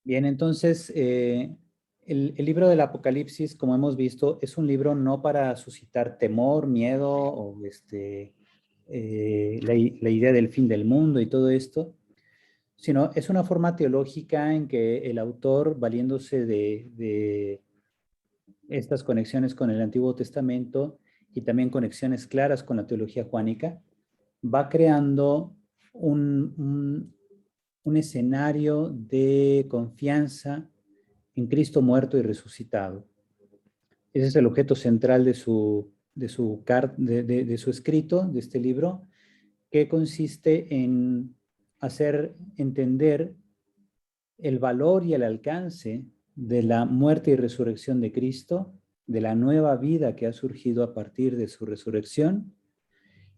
Bien, entonces, el libro del Apocalipsis, como hemos visto, es un libro no para suscitar temor, miedo o la idea del fin del mundo y todo esto, sino es una forma teológica en que el autor, valiéndose de estas conexiones con el Antiguo Testamento y también conexiones claras con la teología juánica, va creando un escenario de confianza en Cristo muerto y resucitado. Ese es el objeto central de su escrito, de este libro, que consiste en hacer entender el valor y el alcance de la muerte y resurrección de Cristo, de la nueva vida que ha surgido a partir de su resurrección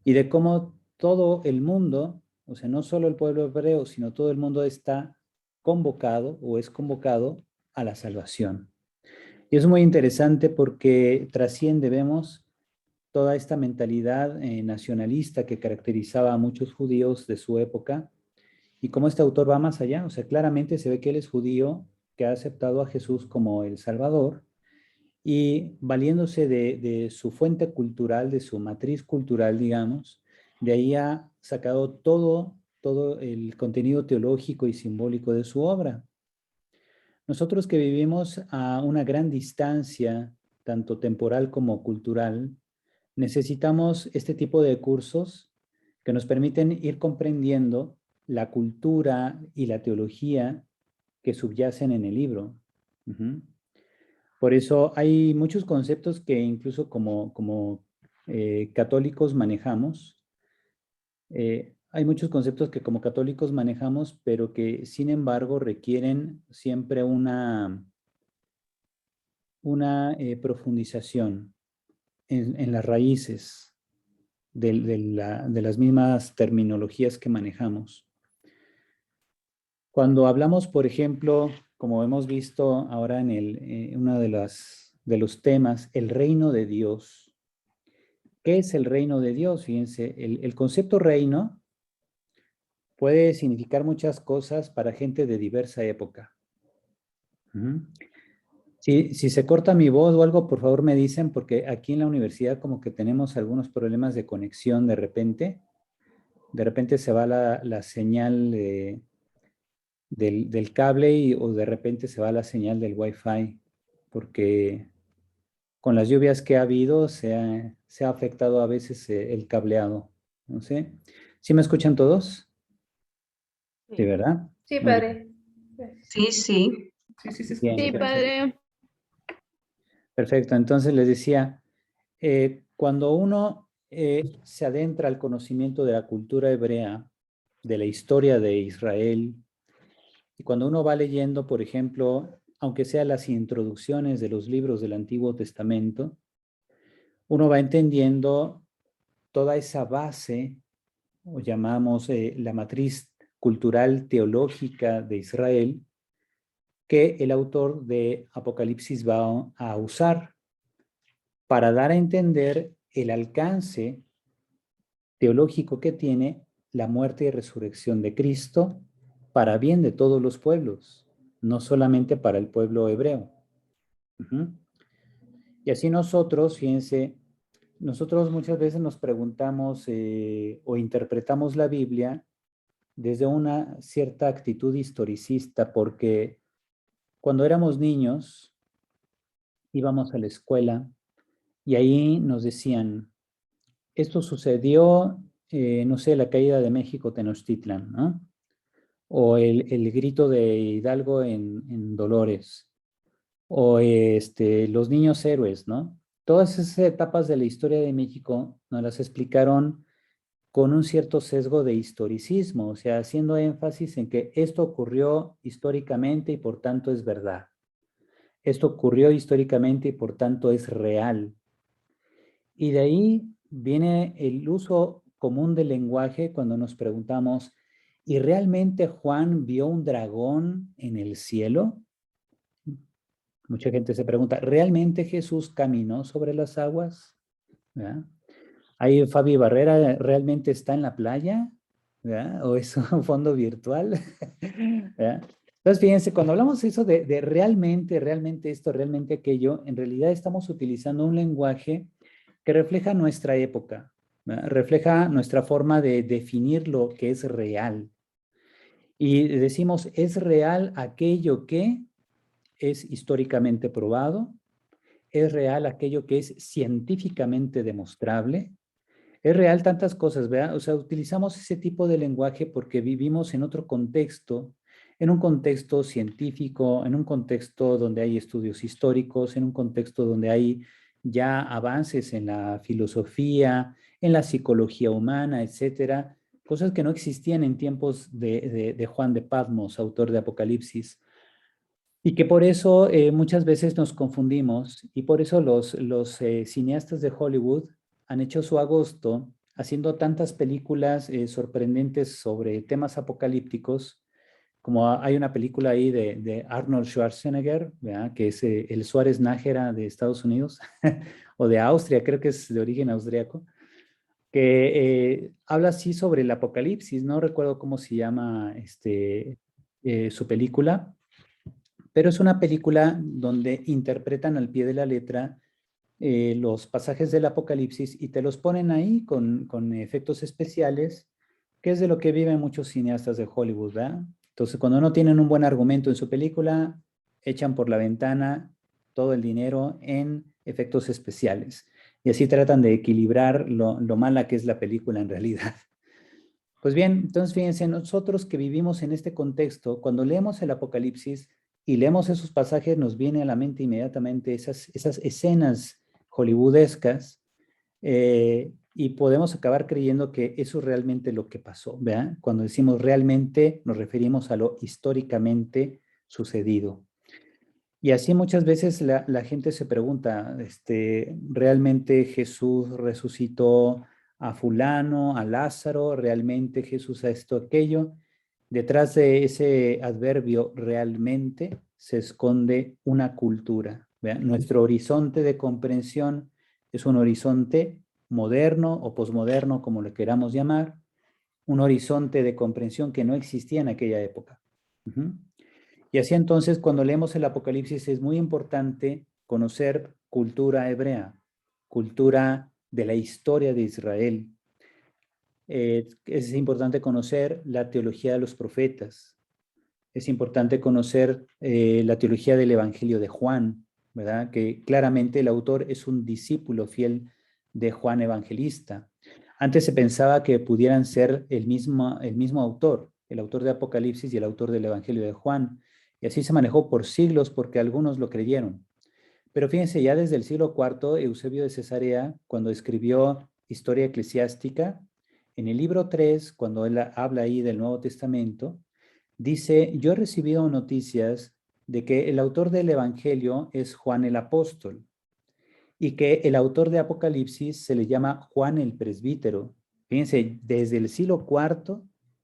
y de cómo todo el mundo, o sea, no solo el pueblo hebreo, sino todo el mundo está convocado o es convocado a la salvación. Y es muy interesante porque trasciende, vemos, toda esta mentalidad nacionalista que caracterizaba a muchos judíos de su época y cómo este autor va más allá. O sea, claramente se ve que él es judío, que ha aceptado a Jesús como el Salvador y valiéndose de su fuente cultural, de su matriz cultural, digamos, de ahí ha sacado todo el contenido teológico y simbólico de su obra. Nosotros que vivimos a una gran distancia, tanto temporal como cultural, necesitamos este tipo de cursos que nos permiten ir comprendiendo la cultura y la teología que subyacen en el libro. Uh-huh. Por eso hay muchos conceptos que incluso como católicos manejamos. Hay muchos conceptos que como católicos manejamos, pero que sin embargo requieren siempre una profundización en las raíces de las mismas terminologías que manejamos. Cuando hablamos, por ejemplo, como hemos visto ahora en uno de los temas, el reino de Dios. ¿Qué es el reino de Dios? Fíjense, el concepto reino puede significar muchas cosas para gente de diversa época. Uh-huh. Si se corta mi voz o algo, por favor me dicen, porque aquí en la universidad como que tenemos algunos problemas de conexión de repente. De repente se va la señal del cable o de repente se va la señal del Wi-Fi, porque con las lluvias que ha habido se ha afectado a veces el cableado. No sé. ¿Sí me escuchan todos? Sí, Sí, ¿verdad? sí, Muy bien. padre. Sí, sí. Sí, sí, se Bien. escucha. Sí, padre. Perfecto. Entonces les decía, cuando uno se adentra al conocimiento de la cultura hebrea, de la historia de Israel, y cuando uno va leyendo, por ejemplo, aunque sea las introducciones de los libros del Antiguo Testamento, uno va entendiendo toda esa base, o llamamos la matriz cultural teológica de Israel, que el autor de Apocalipsis va a usar para dar a entender el alcance teológico que tiene la muerte y resurrección de Cristo para bien de todos los pueblos, no solamente para el pueblo hebreo. Uh-huh. Y así nosotros, fíjense, nosotros muchas veces nos preguntamos o interpretamos la Biblia desde una cierta actitud historicista, porque cuando éramos niños íbamos a la escuela y ahí nos decían, esto sucedió, no sé, la caída de México Tenochtitlan, ¿no? O el grito de Hidalgo en Dolores, o los niños héroes, ¿no? Todas esas etapas de la historia de México nos las explicaron con un cierto sesgo de historicismo, o sea, haciendo énfasis en que esto ocurrió históricamente y por tanto es verdad. Esto ocurrió históricamente y por tanto es real. Y de ahí viene el uso común del lenguaje cuando nos preguntamos, ¿y realmente Juan vio un dragón en el cielo? Mucha gente se pregunta, ¿realmente Jesús caminó sobre las aguas? ¿Verdad? Ahí Fabi Barrera realmente está en la playa, ¿verdad? ¿O es un fondo virtual? ¿Verdad? Entonces, fíjense, cuando hablamos eso de realmente, realmente esto, realmente aquello, en realidad estamos utilizando un lenguaje que refleja nuestra época, ¿verdad? Refleja nuestra forma de definir lo que es real. Y decimos, es real aquello que es históricamente probado, es real aquello que es científicamente demostrable, es real tantas cosas, ¿verdad? O sea, utilizamos ese tipo de lenguaje porque vivimos en otro contexto, en un contexto científico, en un contexto donde hay estudios históricos, en un contexto donde hay ya avances en la filosofía, en la psicología humana, etcétera, cosas que no existían en tiempos de Juan de Patmos, autor de Apocalipsis. Y que por eso muchas veces nos confundimos y por eso los cineastas de Hollywood han hecho su agosto haciendo tantas películas sorprendentes sobre temas apocalípticos, como hay una película ahí de Arnold Schwarzenegger, ¿verdad? Que es el Suárez Nájera de Estados Unidos, o de Austria, creo que es de origen austriaco, que habla así sobre el apocalipsis, no recuerdo cómo se llama su película, pero es una película donde interpretan al pie de la letra los pasajes del Apocalipsis y te los ponen ahí con efectos especiales, que es de lo que viven muchos cineastas de Hollywood, ¿verdad? Entonces, cuando no tienen un buen argumento en su película, echan por la ventana todo el dinero en efectos especiales. Y así tratan de equilibrar lo mala que es la película en realidad. Pues bien, entonces fíjense, nosotros que vivimos en este contexto, cuando leemos el Apocalipsis y leemos esos pasajes, nos viene a la mente inmediatamente esas escenas hollywoodescas y podemos acabar creyendo que eso es realmente lo que pasó, ¿verdad? Cuando decimos realmente, nos referimos a lo históricamente sucedido. Y así muchas veces la gente se pregunta, ¿realmente Jesús resucitó a fulano, a Lázaro? ¿Realmente Jesús a esto, aquello? Detrás de ese adverbio realmente se esconde una cultura. ¿Vean? Nuestro horizonte de comprensión es un horizonte moderno o posmoderno, como le queramos llamar, un horizonte de comprensión que no existía en aquella época. Uh-huh. Y así entonces, cuando leemos el Apocalipsis, es muy importante conocer cultura hebrea, cultura de la historia de Israel. Es importante conocer la teología de los profetas. Es importante conocer la teología del Evangelio de Juan, ¿verdad? Que claramente el autor es un discípulo fiel de Juan Evangelista. Antes se pensaba que pudieran ser el mismo autor, el autor de Apocalipsis y el autor del Evangelio de Juan. Y así se manejó por siglos porque algunos lo creyeron. Pero fíjense, ya desde el siglo IV, Eusebio de Cesarea, cuando escribió Historia Eclesiástica, en el libro 3, cuando él habla ahí del Nuevo Testamento, dice, yo he recibido noticias de que el autor del Evangelio es Juan el Apóstol y que el autor de Apocalipsis se le llama Juan el Presbítero. Fíjense, desde el siglo IV,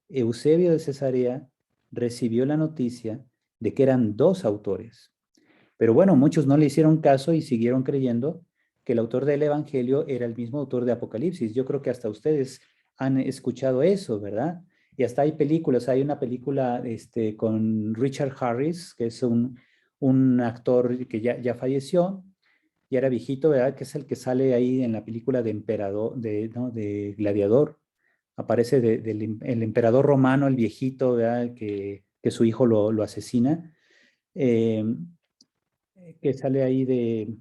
Eusebio de Cesarea recibió la noticia de que eran dos autores. Pero bueno, muchos no le hicieron caso y siguieron creyendo que el autor del Evangelio era el mismo autor de Apocalipsis. Yo creo que hasta ustedes han escuchado eso, ¿verdad? Y hasta hay películas, hay una película con Richard Harris, que es un actor que ya falleció, y era viejito, ¿verdad? Que es el que sale ahí en la película de Emperador, ¿no? De Gladiador. Aparece el emperador romano, el viejito, ¿verdad? Que su hijo lo asesina. Eh, que sale ahí de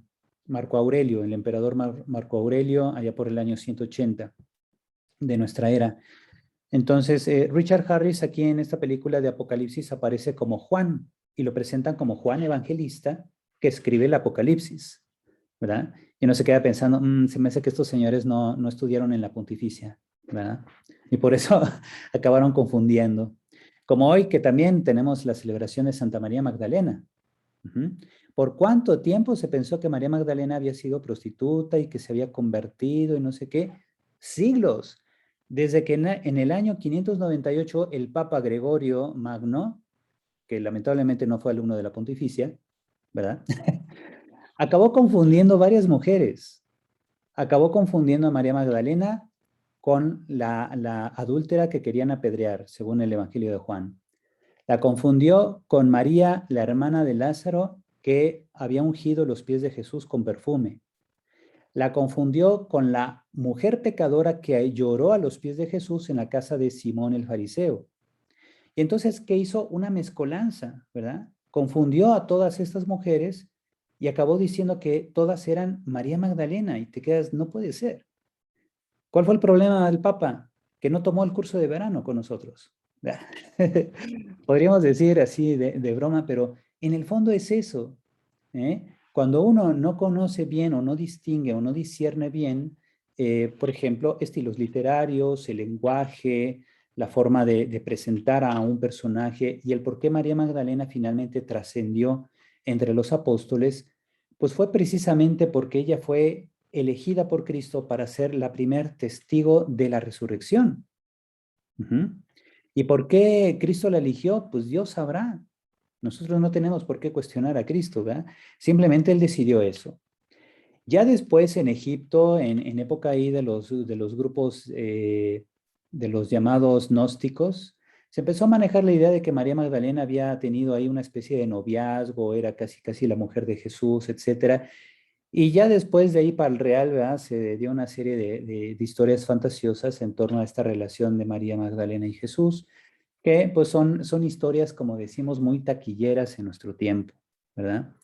Marco Aurelio, el emperador Marco Aurelio, allá por el año 180 de nuestra era. Entonces, Richard Harris aquí en esta película de Apocalipsis aparece como Juan y lo presentan como Juan Evangelista que escribe el Apocalipsis, ¿verdad? Y uno se queda pensando, se me hace que estos señores no estudiaron en la pontificia, ¿verdad? Y por eso acabaron confundiendo. Como hoy que también tenemos la celebración de Santa María Magdalena. Uh-huh. ¿Por cuánto tiempo se pensó que María Magdalena había sido prostituta y que se había convertido y no sé qué? Siglos. Desde que en el año 598 el Papa Gregorio Magno, que lamentablemente no fue alumno de la pontificia, ¿verdad? Acabó confundiendo varias mujeres. Acabó confundiendo a María Magdalena con la adúltera que querían apedrear, según el Evangelio de Juan. La confundió con María, la hermana de Lázaro, que había ungido los pies de Jesús con perfume. La confundió con la mujer pecadora que lloró a los pies de Jesús en la casa de Simón el fariseo. Y entonces, ¿qué hizo? Una mezcolanza, ¿verdad? Confundió a todas estas mujeres y acabó diciendo que todas eran María Magdalena y te quedas, no puede ser. ¿Cuál fue el problema del Papa? Que no tomó el curso de verano con nosotros. Podríamos decir así de broma, pero en el fondo es eso. ¿Eh? Cuando uno no conoce bien o no distingue o no discierne bien, por ejemplo, estilos literarios, el lenguaje, la forma de presentar a un personaje y el por qué María Magdalena finalmente trascendió entre los apóstoles, pues fue precisamente porque ella fue elegida por Cristo para ser la primer testigo de la resurrección. Ujú. ¿Y por qué Cristo la eligió? Pues Dios sabrá. Nosotros no tenemos por qué cuestionar a Cristo, ¿verdad? Simplemente Él decidió eso. Ya después en Egipto, en época ahí de los grupos de los llamados gnósticos, se empezó a manejar la idea de que María Magdalena había tenido ahí una especie de noviazgo, era casi casi la mujer de Jesús, etcétera. Y ya después de ahí para el real, ¿verdad? Se dio una serie de historias fantasiosas en torno a esta relación de María Magdalena y Jesús, que pues son historias, como decimos, muy taquilleras en nuestro tiempo, ¿verdad?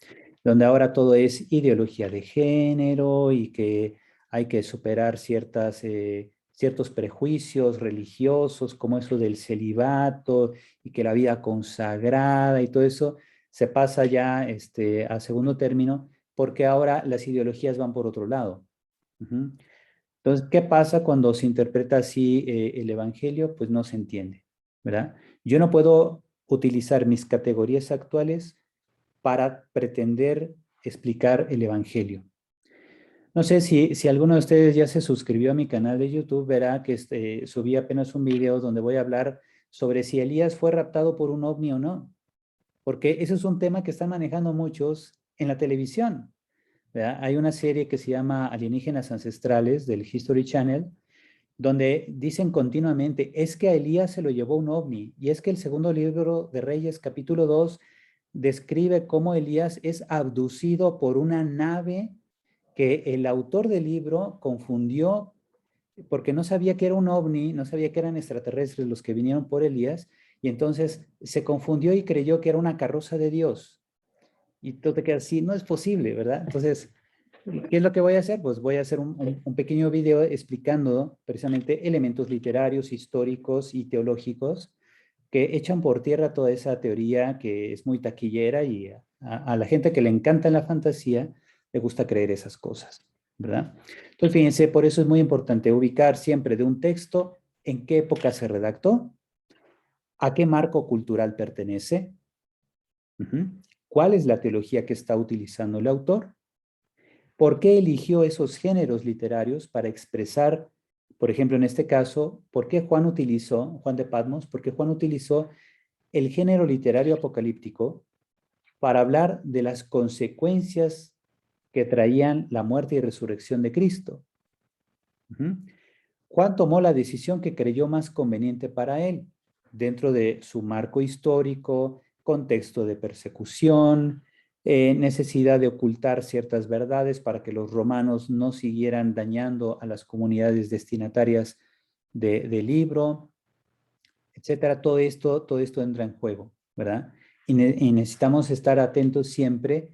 Donde ahora todo es ideología de género y que hay que superar ciertos prejuicios religiosos, como eso del celibato y que la vida consagrada y todo eso se pasa ya a segundo término porque ahora las ideologías van por otro lado. Ujú. Entonces, ¿qué pasa cuando se interpreta así el Evangelio? Pues no se entiende, ¿verdad? Yo no puedo utilizar mis categorías actuales para pretender explicar el Evangelio. No sé si alguno de ustedes ya se suscribió a mi canal de YouTube, verá que subí apenas un video donde voy a hablar sobre si Elías fue raptado por un ovni o no, porque ese es un tema que están manejando muchos en la televisión, ¿verdad? Hay una serie que se llama Alienígenas Ancestrales del History Channel, donde dicen continuamente, es que a Elías se lo llevó un ovni, y es que el segundo libro de Reyes, capítulo 2, describe cómo Elías es abducido por una nave que el autor del libro confundió porque no sabía que era un ovni, no sabía que eran extraterrestres los que vinieron por Elías, y entonces se confundió y creyó que era una carroza de Dios. Y tú te quedas así, no es posible, ¿verdad? Entonces, ¿qué es lo que voy a hacer? Pues voy a hacer un pequeño video explicando precisamente elementos literarios, históricos y teológicos que echan por tierra toda esa teoría que es muy taquillera y a la gente que le encanta la fantasía le gusta creer esas cosas, ¿verdad? Entonces, fíjense, por eso es muy importante ubicar siempre de un texto en qué época se redactó, a qué marco cultural pertenece, uh-huh, cuál es la teología que está utilizando el autor. ¿Por qué eligió esos géneros literarios para expresar, por ejemplo, en este caso, por qué Juan de Patmos, por qué Juan utilizó el género literario apocalíptico para hablar de las consecuencias que traían la muerte y resurrección de Cristo? Uh-huh. Juan tomó la decisión que creyó más conveniente para él, dentro de su marco histórico, contexto de persecución, necesidad de ocultar ciertas verdades para que los romanos no siguieran dañando a las comunidades destinatarias del libro, etcétera. Todo esto entra en juego, ¿verdad? Y necesitamos estar atentos siempre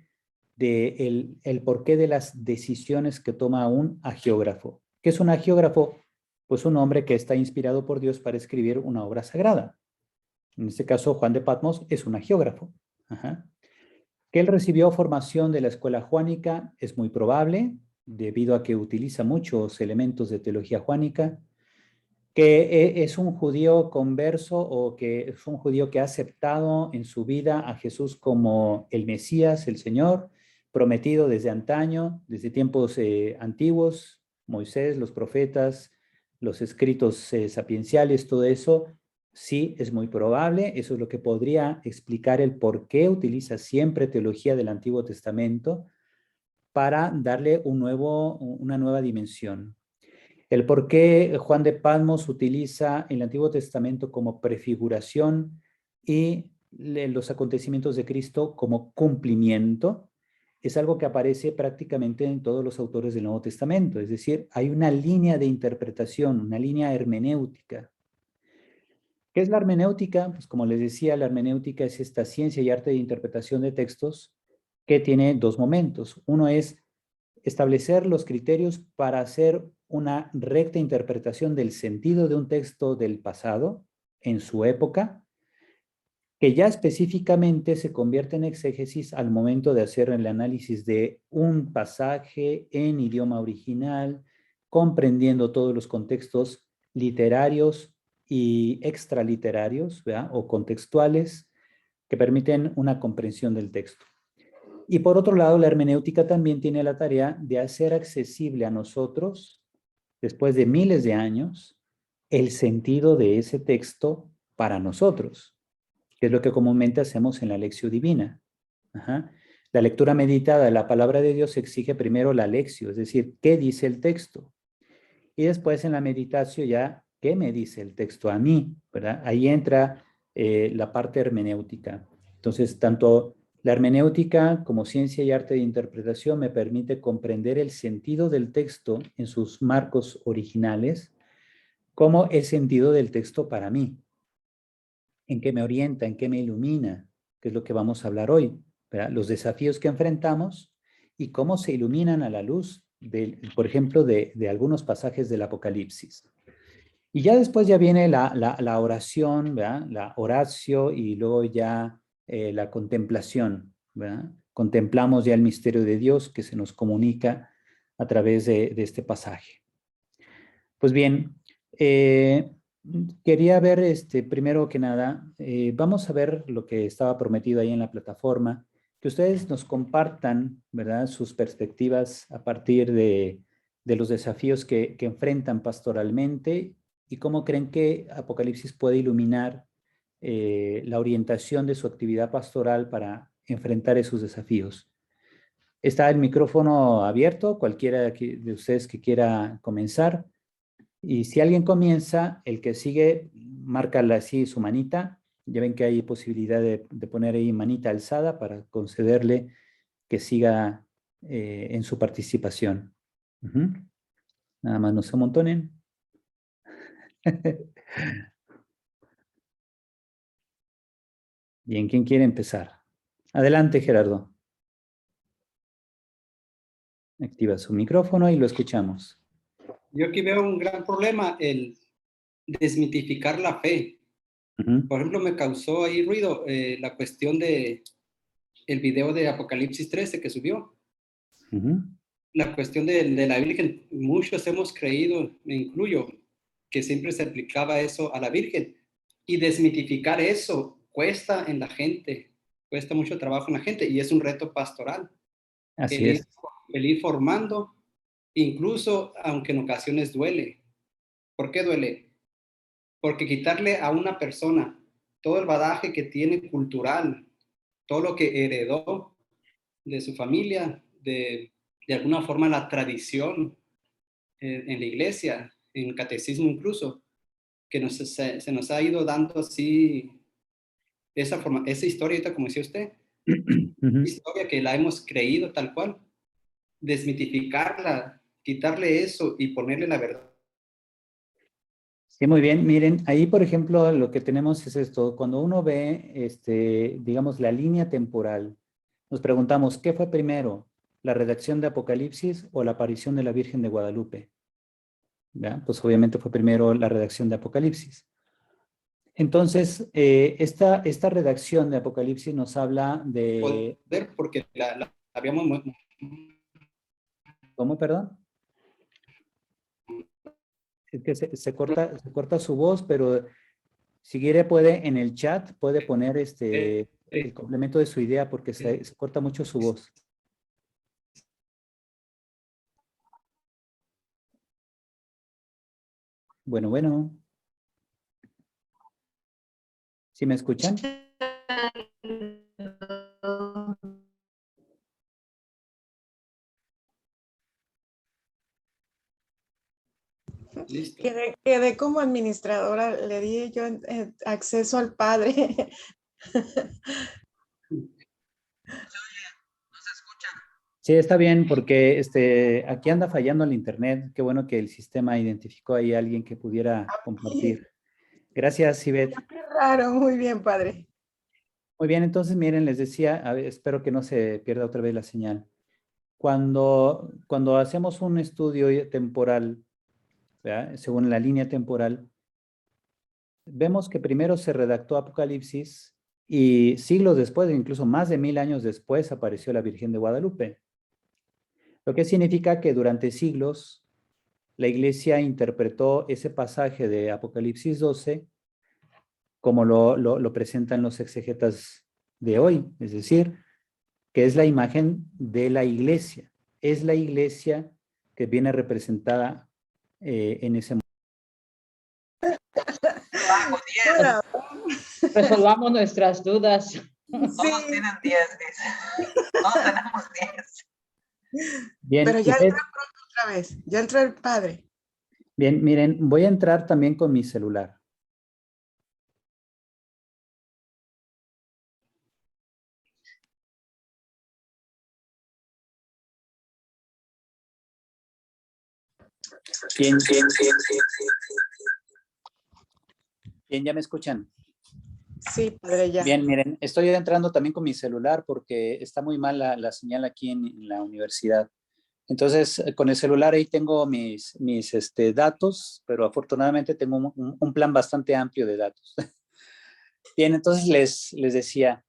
de el porqué de las decisiones que toma un agiógrafo. ¿Qué es un agiógrafo? Pues un hombre que está inspirado por Dios para escribir una obra sagrada. En este caso, Juan de Patmos es un agiógrafo. Ajá. Que él recibió formación de la escuela juánica es muy probable, debido a que utiliza muchos elementos de teología juánica, que es un judío converso o que es un judío que ha aceptado en su vida a Jesús como el Mesías, el Señor, prometido desde antaño, desde tiempos antiguos, Moisés, los profetas, los escritos sapienciales, todo eso, sí es muy probable. Eso es lo que podría explicar el por qué utiliza siempre teología del Antiguo Testamento para darle una nueva dimensión. El por qué Juan de Patmos utiliza el Antiguo Testamento como prefiguración y los acontecimientos de Cristo como cumplimiento, es algo que aparece prácticamente en todos los autores del Nuevo Testamento. Es decir, hay una línea de interpretación, una línea hermenéutica. ¿Qué es la hermenéutica? Pues como les decía, la hermenéutica es esta ciencia y arte de interpretación de textos que tiene dos momentos. Uno es establecer los criterios para hacer una recta interpretación del sentido de un texto del pasado en su época, que ya específicamente se convierte en exégesis al momento de hacer el análisis de un pasaje en idioma original, comprendiendo todos los contextos literarios y extraliterarios, ¿verdad? O contextuales que permiten una comprensión del texto. Y por otro lado, la hermenéutica también tiene la tarea de hacer accesible a nosotros, después de miles de años, el sentido de ese texto para nosotros, que es lo que comúnmente hacemos en la lección divina. Ajá. La lectura meditada de la palabra de Dios exige primero la lección, es decir, ¿qué dice el texto? Y después en la meditación ya, ¿qué me dice el texto a mí? ¿Verdad? Ahí entra la parte hermenéutica. Entonces, tanto la hermenéutica como ciencia y arte de interpretación me permite comprender el sentido del texto en sus marcos originales, como el sentido del texto para mí, en qué me orienta, en qué me ilumina, que es lo que vamos a hablar hoy, ¿verdad? Los desafíos que enfrentamos y cómo se iluminan a la luz, por ejemplo, de algunos pasajes del Apocalipsis. Y ya después ya viene la oración, ¿verdad? La oratio y luego ya la contemplación, ¿verdad? Contemplamos ya el misterio de Dios que se nos comunica a través de este pasaje. Pues bien, quería ver, primero que nada, vamos a ver lo que estaba prometido ahí en la plataforma, que ustedes nos compartan, ¿verdad?, sus perspectivas a partir de los desafíos que enfrentan pastoralmente y cómo creen que Apocalipsis puede iluminar la orientación de su actividad pastoral para enfrentar esos desafíos. Está el micrófono abierto, cualquiera de ustedes que quiera comenzar. Y si alguien comienza, el que sigue, marca así su manita. Ya ven que hay posibilidad de poner ahí manita alzada para concederle que siga en su participación. Ujú. Nada más no se amontonen. Bien, ¿quién quiere empezar? Adelante, Gerardo. Activa su micrófono y lo escuchamos. Yo aquí veo un gran problema, el desmitificar la fe. Ujú. Por ejemplo, me causó ahí ruido la cuestión de el video de Apocalipsis 13 que subió. Ujú. La cuestión de la Virgen, muchos hemos creído, me incluyo, que siempre se aplicaba eso a la Virgen. Y desmitificar eso cuesta en la gente, cuesta mucho trabajo en la gente y es un reto pastoral. Así El ir, es. el ir formando, incluso aunque en ocasiones duele. ¿Por qué duele? Porque quitarle a una persona todo el bagaje que tiene cultural, todo lo que heredó de su familia, de alguna forma la tradición en la iglesia, en el catecismo incluso, que se nos ha ido dando así esa historia, como decía usted, Ujú. historia que la hemos creído tal cual, desmitificarla, quitarle eso y ponerle la verdad. Sí, muy bien. Miren, ahí, por ejemplo, lo que tenemos es esto. Cuando uno ve, digamos, la línea temporal, nos preguntamos, ¿qué fue primero? ¿La redacción de Apocalipsis o la aparición de la Virgen de Guadalupe? ¿Ya? Pues obviamente fue primero la redacción de Apocalipsis. Entonces, esta redacción de Apocalipsis nos habla de... Poder, porque la habíamos... ¿Cómo, perdón? Es que se corta su voz, pero si quiere puede en el chat, puede poner el complemento de su idea porque se corta mucho su voz. Bueno, bueno, ¿sí me escuchan? Quedé como administradora, le di yo acceso al padre Sí, está bien, porque aquí anda fallando el internet. Qué bueno que el sistema identificó ahí a alguien que pudiera Sí, compartir. Gracias, Ivette. qué raro, muy bien, padre. Muy bien, entonces miren, les decía, a ver, espero que no se pierda otra vez la señal. Cuando hacemos un estudio temporal, ¿verdad? Según la línea temporal, vemos que primero se redactó Apocalipsis y siglos después, incluso más de 1000 años después, apareció la Virgen de Guadalupe. Lo que significa que durante siglos la Iglesia interpretó ese pasaje de Apocalipsis 12 como lo presentan los exegetas de hoy, es decir, que es la imagen de la Iglesia. Es la Iglesia que viene representada en ese momento. Hola. Resolvamos nuestras dudas. Sí, Todos tienen 10, dice. Todos tenemos 10. Bien, pero ya Ivette, entró otra vez, ya entró el padre. bien, miren, voy a entrar también con mi celular. Bien, bien, ¿ya me escuchan? Sí, padre, ya. Bien, miren, estoy entrando también con mi celular porque está muy mal la señal aquí en la universidad. Entonces, con el celular ahí tengo mis datos, pero afortunadamente tengo un plan bastante amplio de datos. Bien, entonces les decía,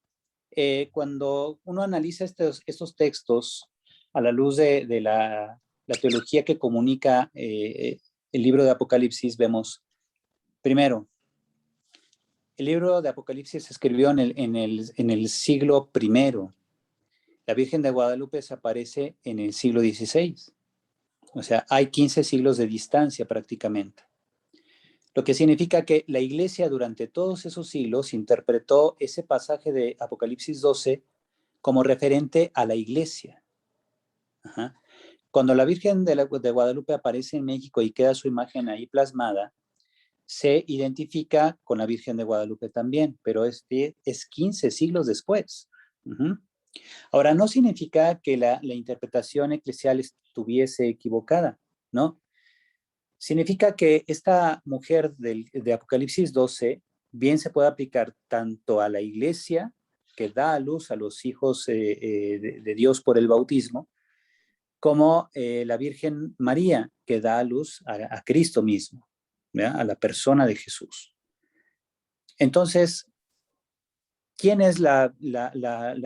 cuando uno analiza estos textos a la luz de la teología que comunica el libro de Apocalipsis, vemos, primero, el libro de Apocalipsis se escribió en el siglo I. La Virgen de Guadalupe se aparece en el siglo XVI. O sea, hay 15 siglos de distancia prácticamente. Lo que significa que la Iglesia durante todos esos siglos interpretó ese pasaje de Apocalipsis 12 como referente a la Iglesia. Ajá. Cuando la Virgen de Guadalupe aparece en México y queda su imagen ahí plasmada, se identifica con la Virgen de Guadalupe también, pero es 15 siglos después. Uh-huh. Ahora, no significa que la interpretación eclesial estuviese equivocada, ¿no? Significa que esta mujer de Apocalipsis 12 bien se puede aplicar tanto a la Iglesia, que da a luz a los hijos de Dios por el bautismo, como la Virgen María, que da a luz a Cristo mismo, ¿verdad? A la persona de Jesús. Entonces, ¿quién es la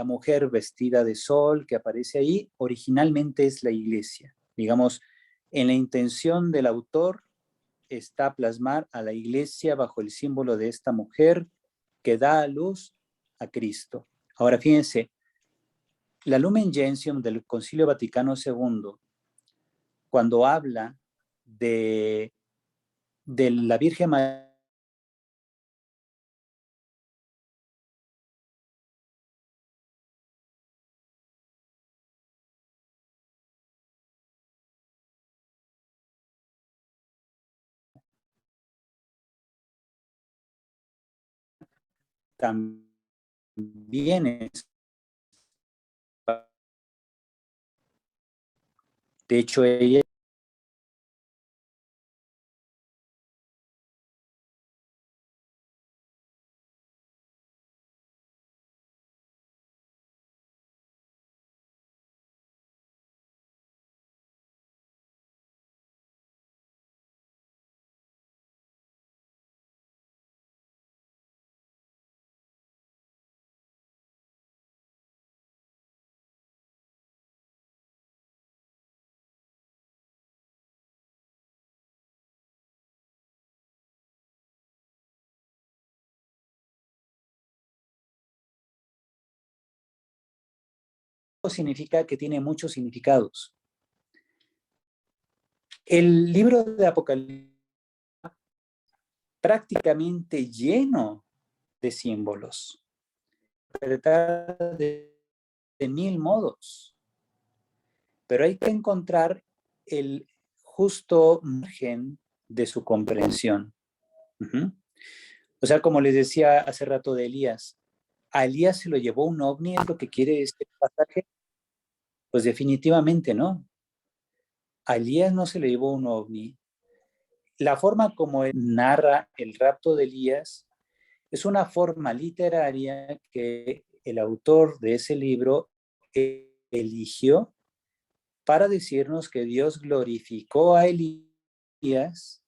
mujer vestida de sol que aparece ahí? Originalmente es la Iglesia. Digamos, en la intención del autor está plasmar a la Iglesia bajo el símbolo de esta mujer que da a luz a Cristo. Ahora, fíjense, la Lumen Gentium del Concilio Vaticano II, cuando habla de la Virgen María, también es, de hecho, ella significa que tiene muchos significados. El libro de Apocalipsis prácticamente lleno de símbolos, de 1000 modos, pero hay que encontrar el justo margen de su comprensión. Uh-huh. O sea, como les decía hace rato de Elías, ¿A Elías se lo llevó un ovni? ¿Es lo que quiere este pasaje? Pues definitivamente no. A Elías no se le llevó un ovni. La forma como él narra el rapto de Elías es una forma literaria que el autor de ese libro eligió para decirnos que Dios glorificó a Elías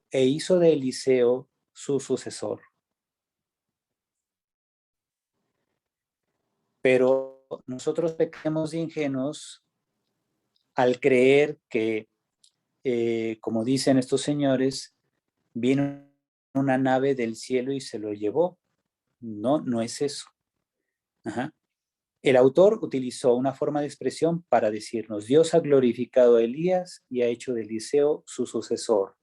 e hizo de Eliseo su sucesor. Pero nosotros pecamos de ingenuos al creer que, como dicen estos señores, vino una nave del cielo y se lo llevó. No, no es eso. Ajá. El autor utilizó una forma de expresión para decirnos, Dios ha glorificado a Elías y ha hecho de Eliseo su sucesor.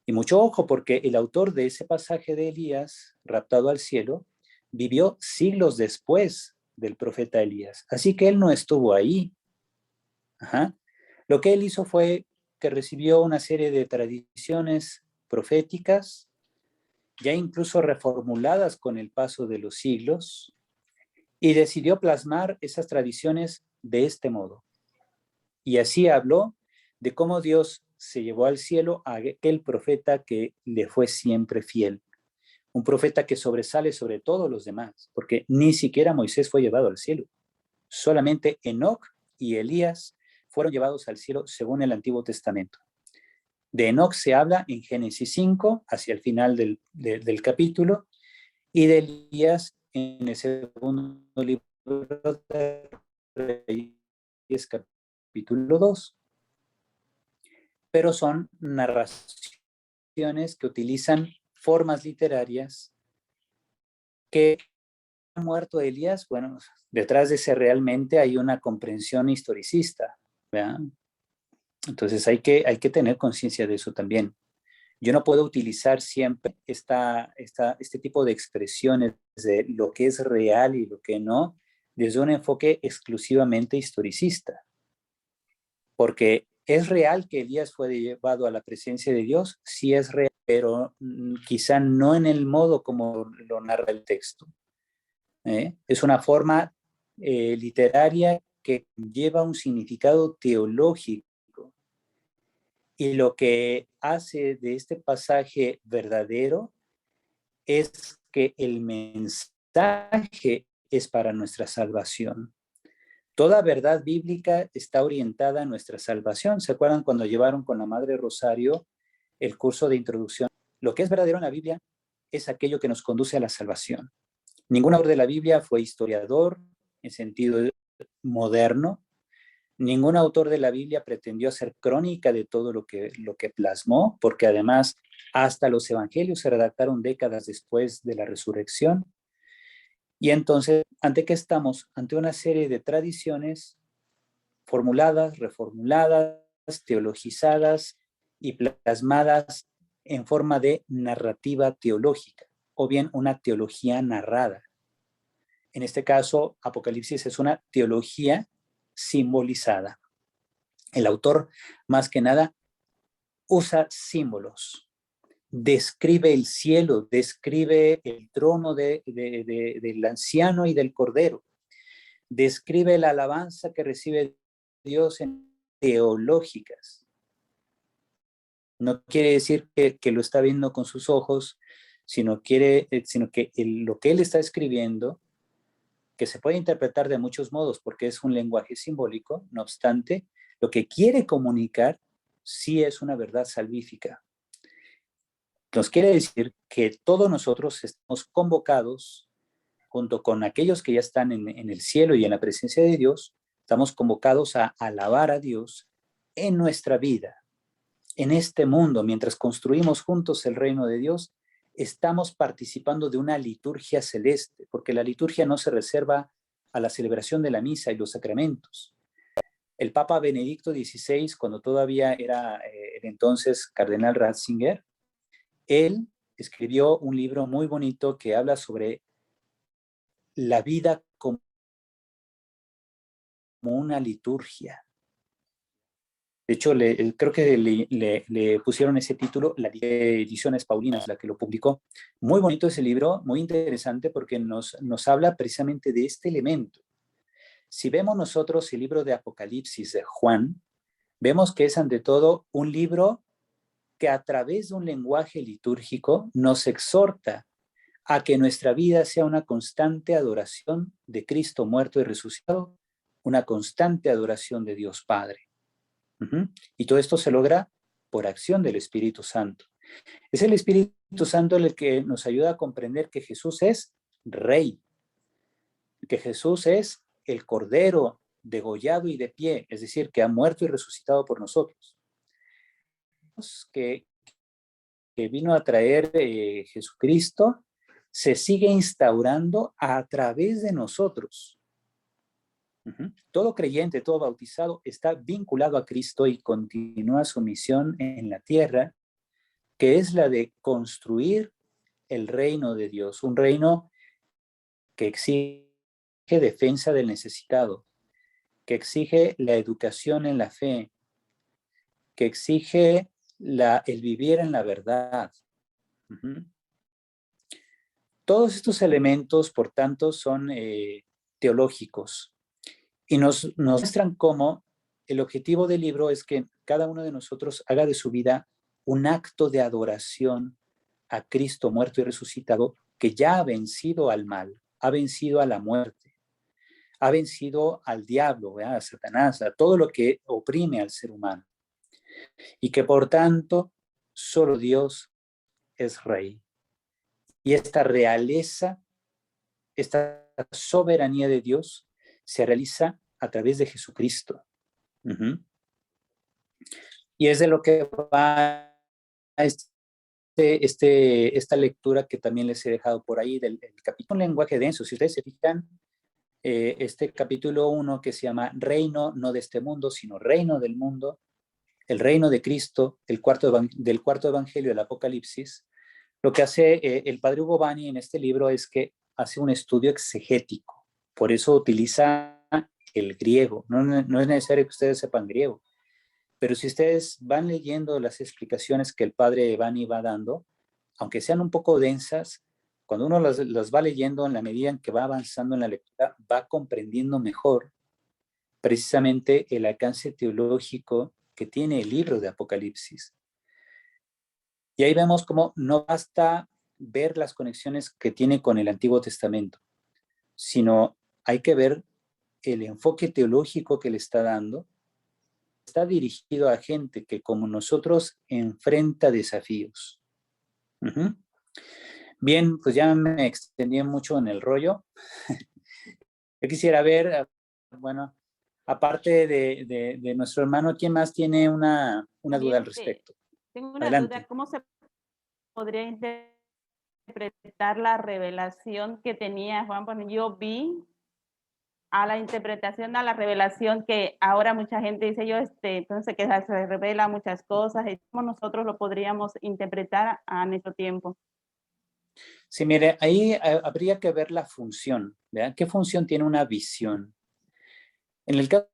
Y mucho ojo, porque el autor de ese pasaje de Elías, raptado al cielo, vivió siglos después del profeta Elías. Así que él no estuvo ahí. Ajá. Lo que él hizo fue que recibió una serie de tradiciones proféticas, ya incluso reformuladas con el paso de los siglos, y decidió plasmar esas tradiciones de este modo. Y así habló de cómo Dios se llevó al cielo a aquel profeta que le fue siempre fiel. Un profeta que sobresale sobre todos los demás, porque ni siquiera Moisés fue llevado al cielo. Solamente Enoc y Elías fueron llevados al cielo según el Antiguo Testamento. De Enoc se habla en Génesis 5, hacia el final del capítulo, y de Elías en el segundo libro de Reyes, capítulo 2. Pero son narraciones que utilizan formas literarias que ha muerto Elías. Bueno, detrás de ese realmente hay una comprensión historicista, ¿verdad? Entonces hay que tener conciencia de eso también. Yo no puedo utilizar siempre este tipo de expresiones de lo que es real y lo que no, desde un enfoque exclusivamente historicista. Porque es real que Elías fue llevado a la presencia de Dios, sí es real, pero quizá no en el modo como lo narra el texto. Es una forma literaria que lleva un significado teológico. Y lo que hace de este pasaje verdadero es que el mensaje es para nuestra salvación. Toda verdad bíblica está orientada a nuestra salvación. ¿Se acuerdan cuando llevaron con la Madre Rosario el curso de introducción? Lo que es verdadero en la Biblia es aquello que nos conduce a la salvación. Ningún autor de la Biblia fue historiador en sentido moderno. Ningún autor de la Biblia pretendió hacer crónica de todo lo que plasmó, porque además hasta los evangelios se redactaron décadas después de la resurrección. Y entonces, ¿ante qué estamos? Ante una serie de tradiciones formuladas, reformuladas, teologizadas y plasmadas en forma de narrativa teológica, o bien una teología narrada. En este caso, Apocalipsis es una teología simbolizada. El autor, más que nada, usa símbolos, describe el cielo, describe el trono del anciano y del cordero, describe la alabanza que recibe Dios en teológicas. No quiere decir que lo está viendo con sus ojos, sino que lo que él está escribiendo, que se puede interpretar de muchos modos porque es un lenguaje simbólico, no obstante, lo que quiere comunicar sí es una verdad salvífica. Nos quiere decir que todos nosotros estamos convocados, junto con aquellos que ya están en el cielo y en la presencia de Dios, estamos convocados a alabar a Dios en nuestra vida, en este mundo, mientras construimos juntos el reino de Dios. Estamos participando de una liturgia celeste, porque la liturgia no se reserva a la celebración de la misa y los sacramentos. El Papa Benedicto XVI, cuando todavía era el entonces cardenal Ratzinger, él escribió un libro muy bonito que habla sobre la vida como una liturgia. De hecho, creo que le pusieron ese título, la Ediciones Paulinas, la que lo publicó. Muy bonito ese libro, muy interesante porque nos habla precisamente de este elemento. Si vemos nosotros el libro de Apocalipsis de Juan, vemos que es ante todo un libro que a través de un lenguaje litúrgico nos exhorta a que nuestra vida sea una constante adoración de Cristo muerto y resucitado, una constante adoración de Dios Padre. Y todo esto se logra por acción del Espíritu Santo. Es el Espíritu Santo el que nos ayuda a comprender que Jesús es Rey, que Jesús es el Cordero degollado y de pie, es decir, que ha muerto y resucitado por nosotros. Que vino a traer Jesucristo se sigue instaurando a través de nosotros. Todo creyente, todo bautizado está vinculado a Cristo y continúa su misión en la tierra, que es la de construir el reino de Dios, un reino que exige defensa del necesitado, que exige la educación en la fe, que exige el vivir en la verdad. Todos estos elementos, por tanto, son teológicos y nos muestran cómo el objetivo del libro es que cada uno de nosotros haga de su vida un acto de adoración a Cristo muerto y resucitado, que ya ha vencido al mal, ha vencido a la muerte, ha vencido al diablo, ¿verdad? A Satanás, a todo lo que oprime al ser humano. Y que por tanto, solo Dios es Rey. Y esta realeza, esta soberanía de Dios se realiza a través de Jesucristo. Y es de lo que va esta lectura que también les he dejado por ahí del capítulo Lenguaje Denso. Si ustedes se fijan, este capítulo 1 que se llama Reino no de este mundo, sino Reino del mundo, el reino de Cristo, del cuarto evangelio del Apocalipsis, lo que hace el padre Hugo Bani en este libro es que hace un estudio exegético. Por eso utiliza el griego. No es necesario que ustedes sepan griego. Pero si ustedes van leyendo las explicaciones que el padre Bani va dando, aunque sean un poco densas, cuando uno las va leyendo en la medida en que va avanzando en la lectura, va comprendiendo mejor precisamente el alcance teológico que tiene el libro de Apocalipsis. Y ahí vemos cómo no basta ver las conexiones que tiene con el Antiguo Testamento, sino hay que ver el enfoque teológico que le está dando. Está dirigido a gente que, como nosotros, enfrenta desafíos. Bien, pues ya me extendí mucho en el rollo. Yo quisiera ver, bueno, aparte de nuestro hermano, ¿quién más tiene una duda al respecto? Tengo una Adelante. duda, ¿cómo se podría interpretar la revelación que tenía Juan? Bueno, yo vi a la interpretación, a la revelación que ahora mucha gente dice, entonces que se revela muchas cosas, y cómo nosotros lo podríamos interpretar a nuestro tiempo. Sí, mire, ahí habría que ver la función, ¿verdad? ¿Qué función tiene una visión? En el caso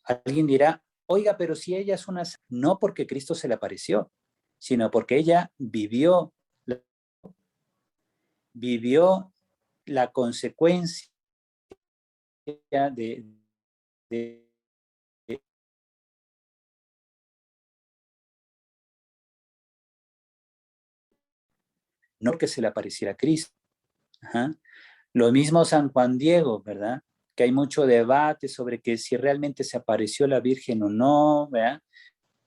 alguien dirá, oiga, pero si ella es una... No porque Cristo se le apareció, sino porque ella vivió la consecuencia de no que se le apareciera a Cristo. Lo mismo San Juan Diego, ¿verdad? que hay mucho debate sobre que si realmente se apareció la Virgen o no, ¿verdad?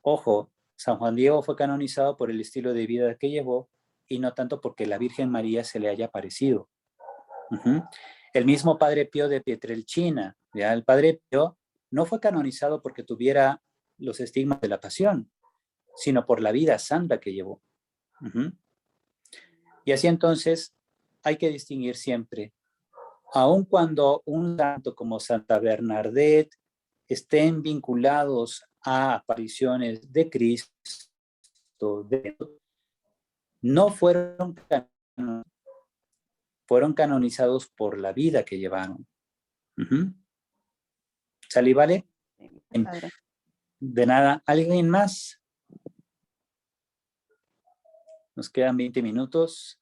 Ojo, San Juan Diego fue canonizado por el estilo de vida que llevó y no tanto porque la Virgen María se le haya aparecido. El mismo Padre Pío de Pietrelcina, ¿ya? El Padre Pío no fue canonizado porque tuviera los estigmas de la pasión, sino por la vida santa que llevó. Y así entonces hay que distinguir siempre, aun cuando un santo como Santa Bernadette estén vinculados a apariciones de Cristo, no fueron canonizados por la vida que llevaron. ¿Sale y vale? Padre. De nada. ¿Alguien más? Nos quedan 20 minutos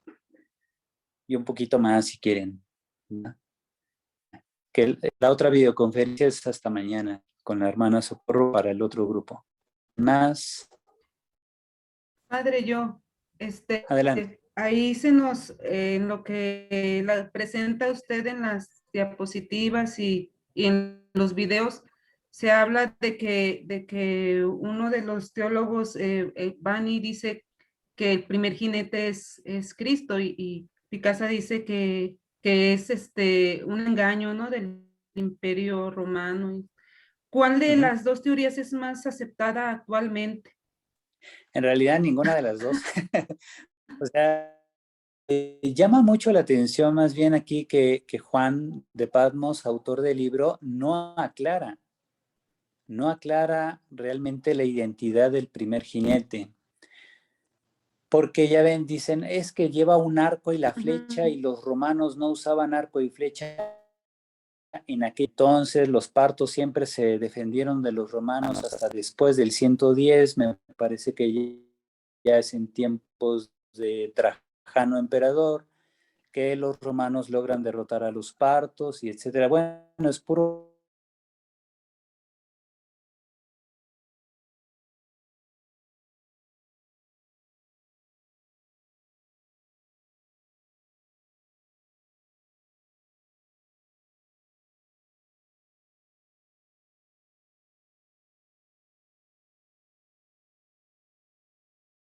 y un poquito más si quieren. Que la otra videoconferencia es hasta mañana con la hermana Socorro para el otro grupo. Más. Padre, Adelante. ahí se nos, en lo que presenta usted en las diapositivas y en los videos, se habla de que uno de los teólogos, Bani, dice que el primer jinete es Cristo y Picasa dice que es un engaño, ¿no? Del Imperio Romano. ¿Cuál de las dos teorías es más aceptada actualmente? En realidad ninguna de las dos. O sea, llama mucho la atención más bien aquí que Juan de Patmos, autor del libro, no aclara realmente la identidad del primer jinete. Porque ya ven, dicen, es que lleva un arco y la flecha y los romanos no usaban arco y flecha. En aquel entonces los partos siempre se defendieron de los romanos hasta después del 110, me parece que ya es en tiempos de Trajano emperador, que los romanos logran derrotar a los partos y etcétera. Bueno, es puro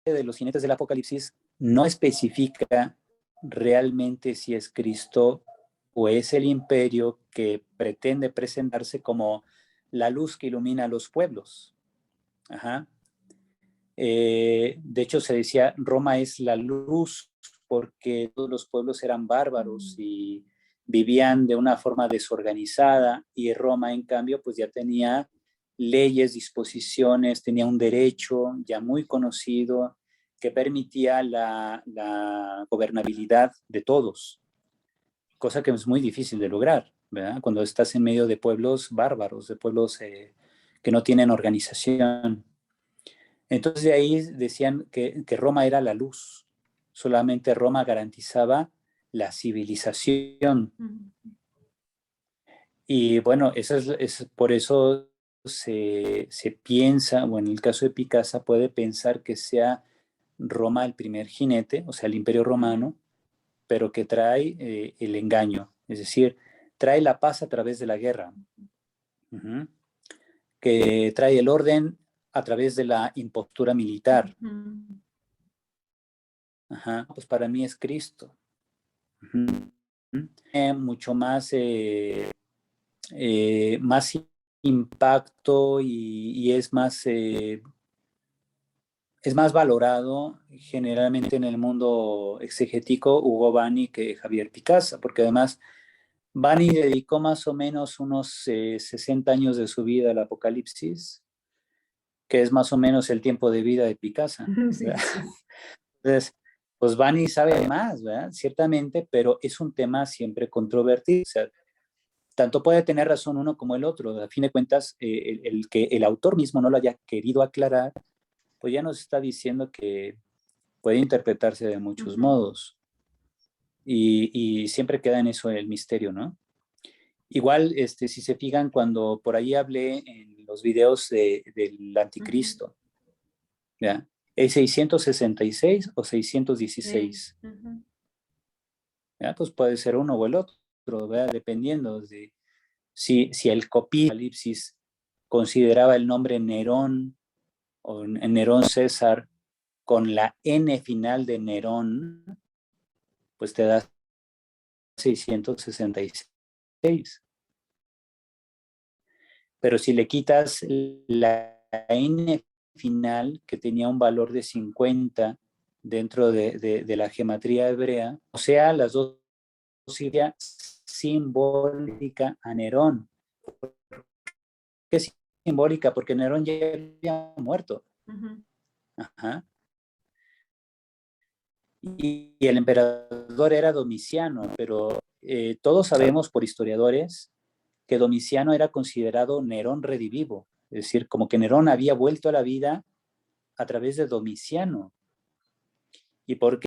de los jinetes del Apocalipsis no especifica realmente si es Cristo o es el imperio que pretende presentarse como la luz que ilumina a los pueblos. De hecho, se decía, Roma es la luz porque todos los pueblos eran bárbaros y vivían de una forma desorganizada, y Roma, en cambio, pues ya tenía leyes, disposiciones, tenía un derecho ya muy conocido que permitía la gobernabilidad de todos, cosa que es muy difícil de lograr, ¿verdad? Cuando estás en medio de pueblos bárbaros, de pueblos que no tienen organización. Entonces de ahí decían que Roma era la luz, solamente Roma garantizaba la civilización. Y bueno, eso es por eso se piensa, o en el caso de Picasa puede pensar que sea Roma el primer jinete, o sea, el Imperio Romano, pero que trae el engaño, es decir, trae la paz a través de la guerra, que trae el orden a través de la impostura militar. Pues para mí es Cristo. Mucho más, más impacto y es más valorado generalmente en el mundo exegético Hugo Bani que Javier Picasa, porque además Bani dedicó más o menos unos 60 años de su vida al Apocalipsis, que es más o menos el tiempo de vida de Picasa. Sí. Entonces, pues Bani sabe más, ¿verdad? Ciertamente, pero es un tema siempre controvertido. O sea, tanto puede tener razón uno como el otro. A fin de cuentas, el que el autor mismo no lo haya querido aclarar, pues ya nos está diciendo que puede interpretarse de muchos modos. Y siempre queda en eso el misterio, ¿no? Igual, si se fijan, cuando por ahí hablé en los videos del anticristo, ¿ya? ¿Es 666 o 616? ¿Ya? Pues puede ser uno o el otro, ¿verdad? Dependiendo de si el copista Apocalipsis consideraba el nombre Nerón o Nerón César con la N final de Nerón, pues te da 666. Pero si le quitas la N final, que tenía un valor de 50 dentro de la gematría hebrea, o sea, las dos sería simbólica a Nerón. ¿Por qué es simbólica? Porque Nerón ya había muerto. Ajá. Y el emperador era Domiciano, pero todos sabemos por historiadores que Domiciano era considerado Nerón redivivo, es decir, como que Nerón había vuelto a la vida a través de Domiciano. ¿Y por qué?